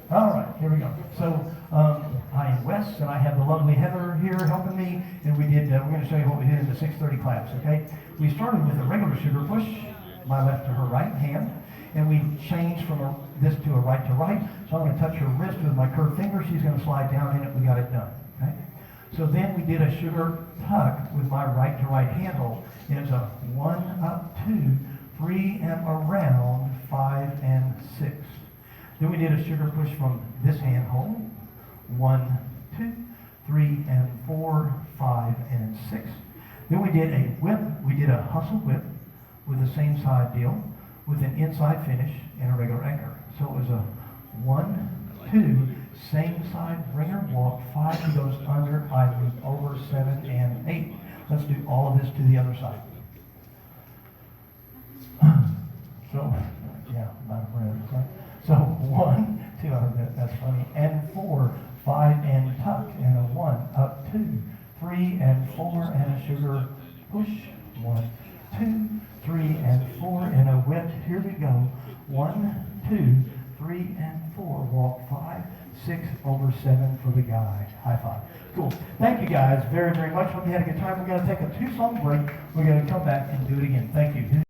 All right, here we go. So, I am Wes, and I have the lovely Heather here helping me, and we're going to show you what we did in the 6:30 class, okay? We started with a regular sugar push, my left to her right hand, and we changed from this to a right to right. So I'm going to touch her wrist with my curved finger. She's going to slide down in it. We got it done, okay? So then we did a sugar tuck with my right to right handle. And it's a 1, up, 2, 3, and around, 5, and 6. Then we did a sugar push from this hand hold. 1, 2, 3, and 4, 5, and 6. Then we did a whip. We did a hustle whip with the same side deal with an inside finish and a regular anchor. So it was a 1, 2, same side ringer walk, 5, he goes under, I move over, 7, and 8. Let's do all of this to the other side. So, yeah, not a bread, right? So 1, 2, that's funny, and 4, 5, and tuck, and a 1, up, 2, 3, and 4, and a sugar push, 1, 2, 3, and 4, and a whip. Here we go. 1, 2, 3, and 4. Walk 5, 6, over 7 for the guy. High five. Cool. Thank you guys very, very much. Hope you had a good time. We're going to take a 2-song break. We're going to come back and do it again. Thank you.